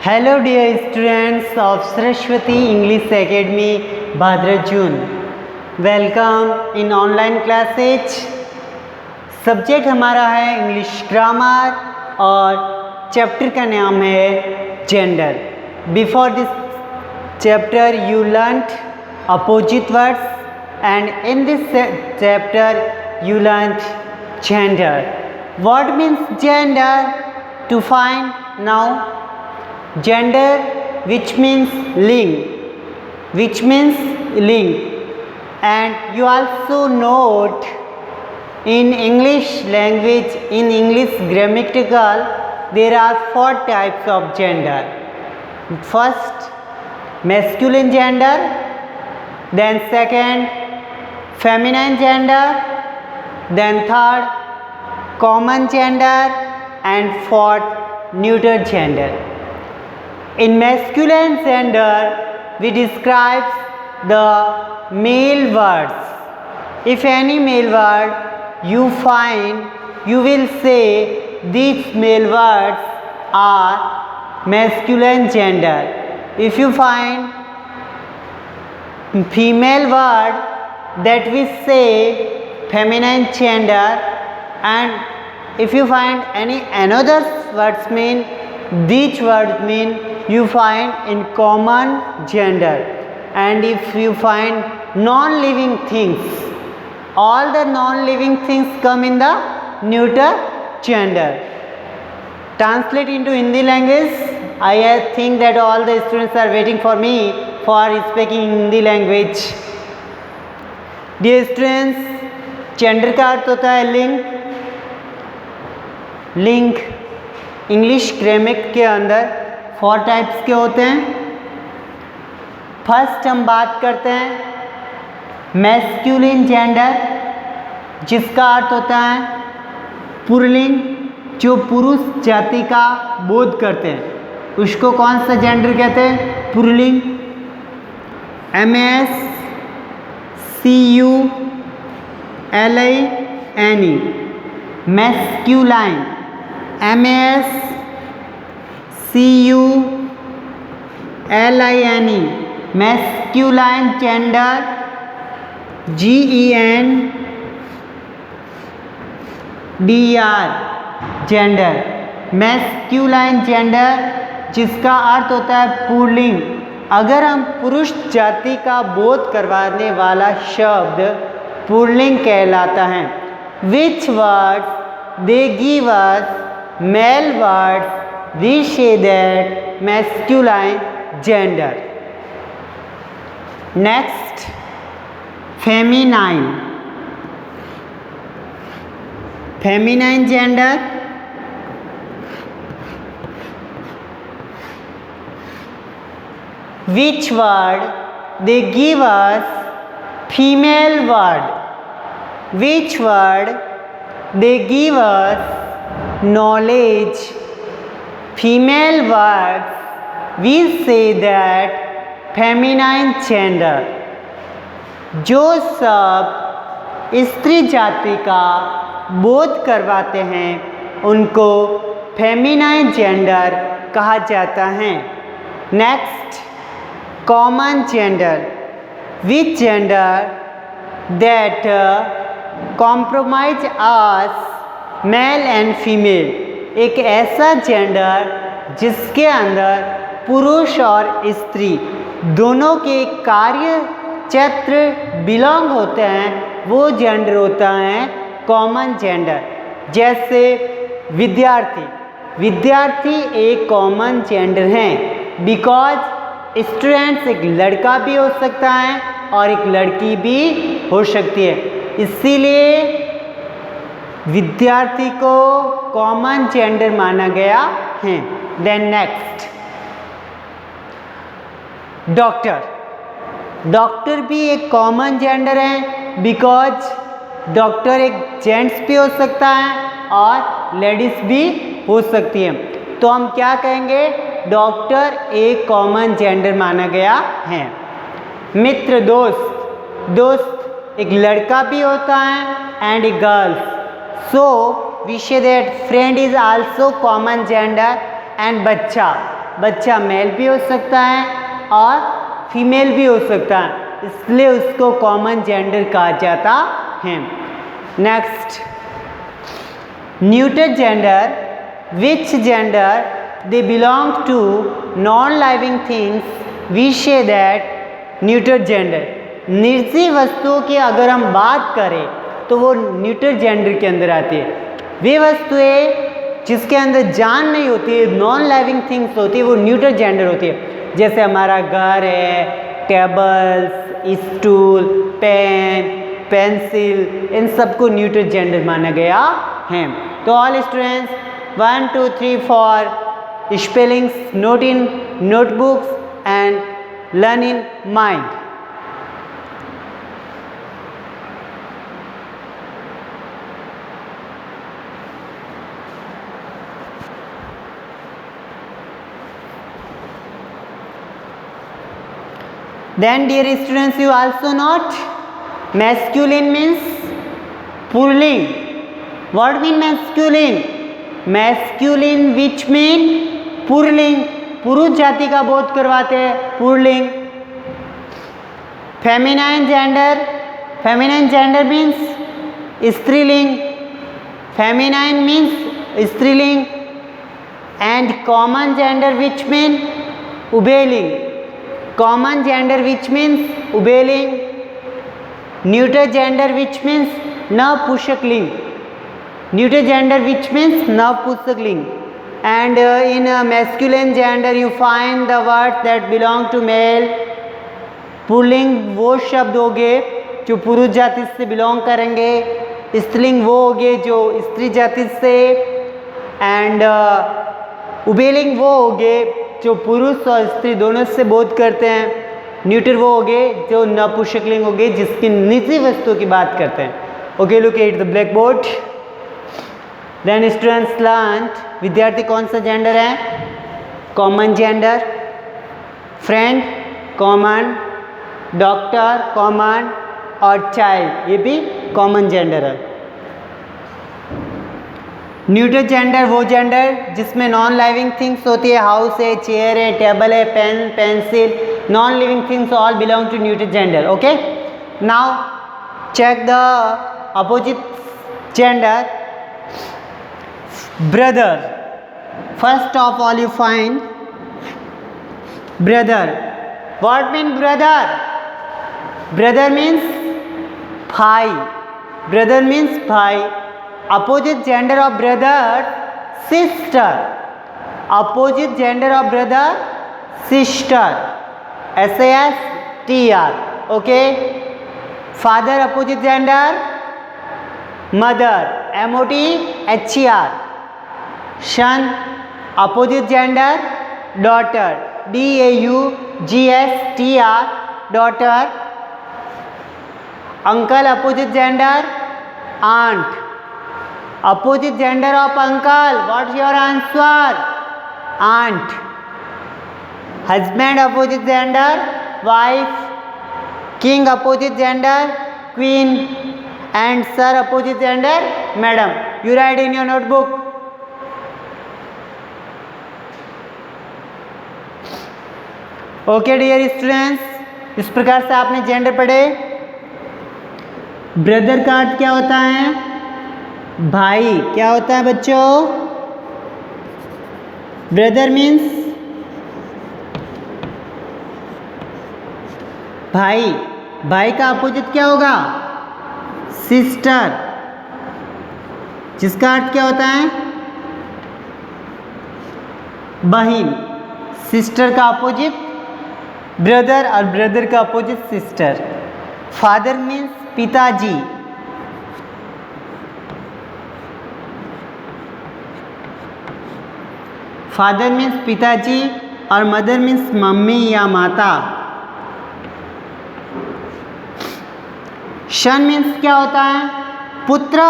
Hello dear students of Saraswati English Academy, Bhadrajun. Welcome in online classes. Subject हमारा है English grammar और chapter का नाम है gender. Before this chapter you learnt opposite words and in this chapter you learnt gender. What means gender? To find now. Gender, which means ling, and you also note in English language, in English grammatical, there are 4 types of gender. First, masculine gender, then second, feminine gender, then third, common gender, and fourth, neuter gender. In masculine gender, we describe the male words. If any male word you find, you will say these male words are masculine gender. If you find female word, that we say feminine gender, and if you find any another words mean, these words mean you find in common gender. And if you find non-living things, all the non-living things come in the neuter gender. Translate into Hindi language. I think that all the students are waiting for me for speaking Hindi language. Dear students, gender का अर्थ होता है लिंग. English grammar के अंदर 4 types के होते हैं. First हम बात करते हैं मैस्कुलिन जेंडर, जिसका अर्थ होता है पुल्लिंग, जो पुरुष जाति का बोध करते हैं, उसको कौन सा जेंडर कहते हैं? Pulling. MASCULINE masculine. MASCULINE masculine gender. GENDER gender. Masculine gender, जिसका अर्थ होता है पुल्लिंग. अगर हम पुरुष जाति का बोध करवाने वाला शब्द पुल्लिंग कहलाता है. Which words they give us male words, we say that masculine gender. Next, feminine gender. Which word they give us female word. Which word they give us knowledge. Female words, we say that feminine gender. जो शब्द स्त्री जाति का बोध करवाते हैं उनको feminine gender कहा जाता है. Next, common gender. Which gender that compromise us male and female. एक ऐसा जेंडर जिसके अंदर पुरुष और स्त्री दोनों के कार्य क्षेत्र बिलोंग होते हैं, वो जेंडर होता है कॉमन जेंडर. जैसे विद्यार्थी एक कॉमन जेंडर हैं, बिकॉज स्टूडेंट्स एक लड़का भी हो सकता है और एक लड़की भी हो सकती है, इसीलिए विद्यार्थी को कॉमन जेंडर माना गया है. देन नेक्स्ट, डॉक्टर भी एक कॉमन जेंडर है, बिकॉज डॉक्टर एक जेंट्स भी हो सकता है और लेडीज भी हो सकती है. तो हम क्या कहेंगे? डॉक्टर एक कॉमन जेंडर माना गया है. मित्र, दोस्त एक लड़का भी होता है and A girls. So we say that friend is also common gender and बच्चा बच्चा मेल भी हो सकता है और फीमेल भी हो सकता है, इसलिए उसको कॉमन जेंडर कहा जाता है। Next, neuter gender, which gender they belong to non living things, we say that neuter gender. निर्जीव वस्तुओं की अगर हम बात करें तो वो न्यूटर जेंडर के अंदर आती है। वे वस्तुएं जिसके अंदर जान नहीं होती है, नॉन लिविंग थिंग्स होती है, वो न्यूटर जेंडर होती है। जैसे हमारा घर है, टेबल्स, स्टूल, पेन, पेंसिल, इन सबको न्यूटर जेंडर माना गया है। तो all students 1 2 3 4 spellings note in notebooks and learn in mind. Then dear students, you also note masculine means purling. What mean masculine? Masculine which mean पुरलिंग, पुरुष जाति का बोध करवाते हैं, पुरलिंग। Feminine gender, feminine gender means स्त्रीलिंग, फेमिनाइन मीन्स स्त्रीलिंग। And common gender which mean उभयलिंग, कॉमन जेंडर विच मीन्स उभयलिंग। न्यूटर जेंडर विच मीन्स नपुंसकलिंग, न्यूटर जेंडर विच मीन्स नपुंसकलिंग। And in masculine gender you find the words that belong to male. Pulling वो शब्द हो गए जो पुरुष जाति से बिलोंग करेंगे, स्त्रीलिंग वो हो गए जो स्त्री जाति से, एंड उभयलिंग वो हो गए जो पुरुष और स्त्री दोनों से बोध करते हैं। न्यूटर वो हो गए जो नपुंसकलिंग हो गए जिसकी निजी वस्तुओं की बात करते हैं। Okay, look at the black board. Then students learn, विद्यार्थी कौन सा जेंडर है? Common gender, friend common, doctor common और चाइल्ड ये भी कॉमन जेंडर है। न्यूटर जेंडर वो जेंडर जिसमें नॉन लिविंग थिंग्स होती है, हाउस है, चेयर है, टेबल है, pen, pencil, non living things all belong to neuter gender. Okay, now check the opposite gender. Brother, first of all you find brother. What mean brother? Brother means भाई, brother means भाई। Opposite gender of brother sister, opposite gender of brother sister, SASTR. Okay, father opposite gender mother, MOTHER। son opposite gender daughter, DAUGSTR daughter। uncle opposite gender aunt, opposite gender of uncle, what's your answer? Aunt। husband opposite gender wife, king opposite gender queen, and sir opposite gender madam। you write in your notebook। Okay dear students, इस प्रकार से आपने gender पढ़े। Brother का अर्थ क्या होता है? भाई। क्या होता है बच्चों? ब्रदर मीन्स भाई। भाई का अपोजिट क्या होगा? सिस्टर, जिसका अर्थ क्या होता है? बहन। सिस्टर का अपोजिट ब्रदर और ब्रदर का अपोजिट सिस्टर। फादर मीन्स पिताजी। फादर मीन्स पिताजी और मदर मीन्स मम्मी या माता। सन मीन्स क्या होता है? पुत्र।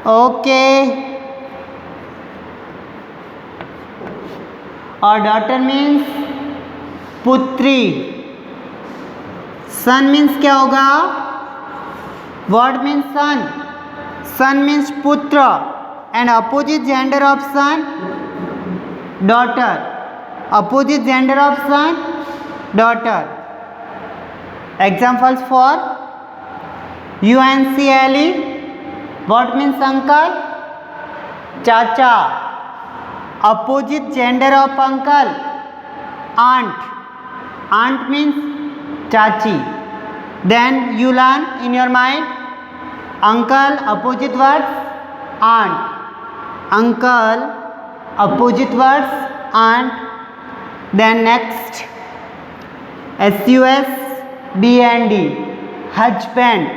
ओके, और डॉटर मीन्स पुत्री। सन मीन्स क्या होगा? वर्ड मीन्स सन। सन मीन्स पुत्र and opposite gender of son daughter. opposite gender of son, daughter. Examples for UNCLE, what means uncle? Chacha. Opposite gender of uncle, aunt. Aunt means chachi. Then you learn in your mind, uncle opposite words, aunt. Uncle opposite words, aunt. Then next, husband, husband.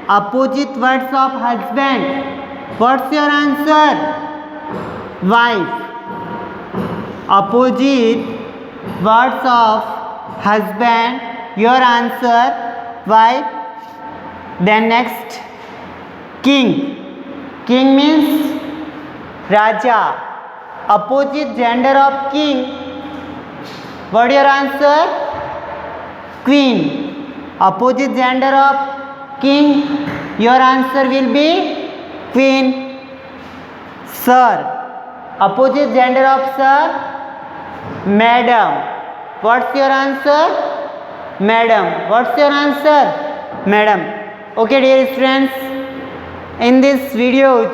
Opposite words of husband. What's your answer? Wife. Opposite words of husband, your answer wife. Then next, king. King means Raja. Opposite gender of king, what your answer? Queen. Opposite gender of king, your answer will be queen. Sir. Opposite gender of sir, madam. What's your answer? Madam. What's your answer? Madam. Okay dear students, in this video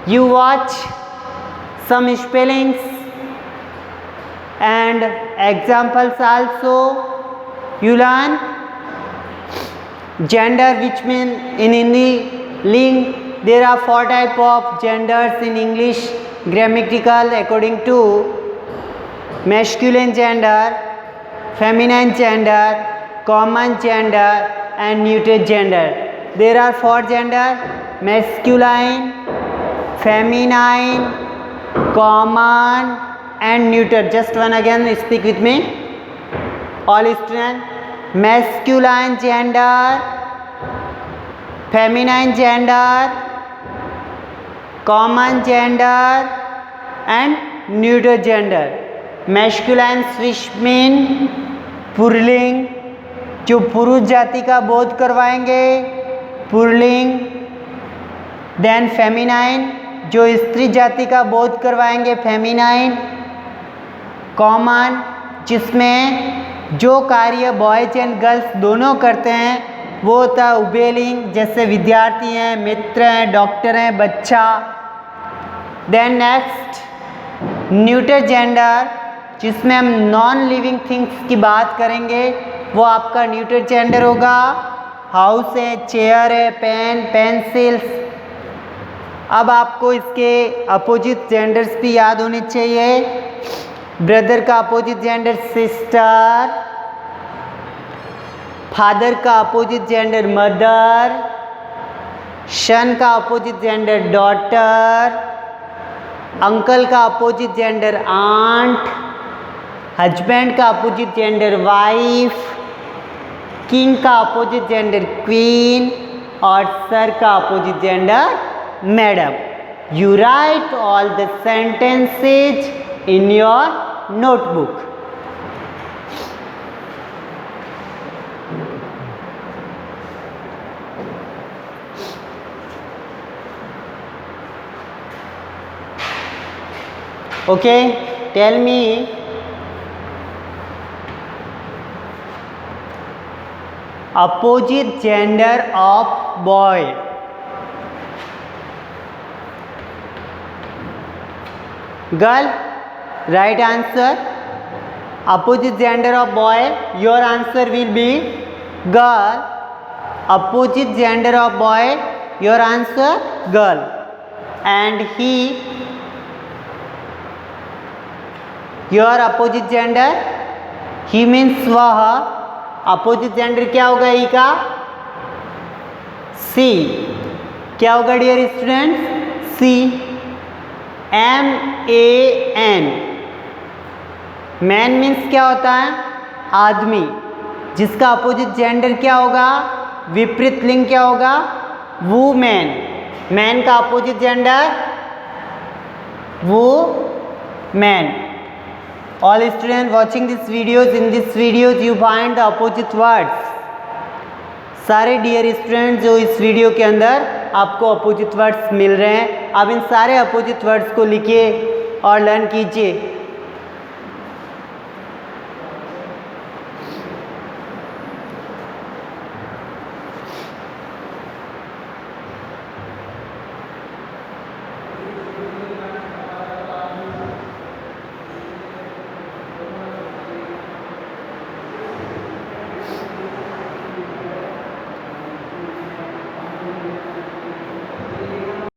you watch some spellings and examples also. You learn gender, which mean in Hindi ling. There are 4 type of genders in English grammatical according to masculine gender, feminine gender, common gender and neuter gender. There are 4 gender: masculine, feminine, common and neuter. Just one again speak with me, all students. Masculine gender, feminine gender, common gender and neuter gender. Masculine switch mean पुरलिंग, जो पुरुष जाति का बोध करवाएंगे, पुरलिंग. Then feminine, जो स्त्री जाति का बोध करवाएंगे, फेमिनाइन. कॉमन, जिसमें जो कार्य बॉयज एंड गर्ल्स दोनों करते हैं वो होता है उभयलिंग, जैसे विद्यार्थी हैं, मित्र हैं, डॉक्टर हैं, बच्चा. देन नेक्स्ट, न्यूटर जेंडर, जिसमें हम नॉन लिविंग थिंग्स की बात करेंगे, वो आपका न्यूटर जेंडर होगा. हाउस है, चेयर है, पेन, पेंसिल्स. अब आपको इसके अपोजिट जेंडर्स भी याद होने चाहिए. ब्रदर का अपोजिट जेंडर सिस्टर, फादर का अपोजिट जेंडर मदर, सन का अपोजिट जेंडर डॉटर, अंकल का अपोजिट जेंडर आंट, हस्बैंड का अपोजिट जेंडर वाइफ, किंग का अपोजिट जेंडर क्वीन और सर का opposite gender madam. You right all the sentences in your notebook. Okay, tell me, opposite gender of boy. Girl. Right answer. Opposite gender of boy, your answer will be girl. Opposite gender of boy, your answer girl. And he, your opposite gender, he means वह. opposite gender क्या होगा ही का? she. क्या होगा dear students? she. man. Man means क्या होता है? आदमी. जिसका अपोजिट जेंडर क्या होगा? विपरीत लिंग क्या होगा? वुमेन. मैन का opposite gender women. All student watching this videos, in this videos you find the opposite words. सारे डियर स्टूडेंट जो इस वीडियो के अंदर आपको अपोजिट वर्ड्स मिल रहे हैं, अब इन सारे अपोजिट वर्ड्स को लिखिए और लर्न कीजिए.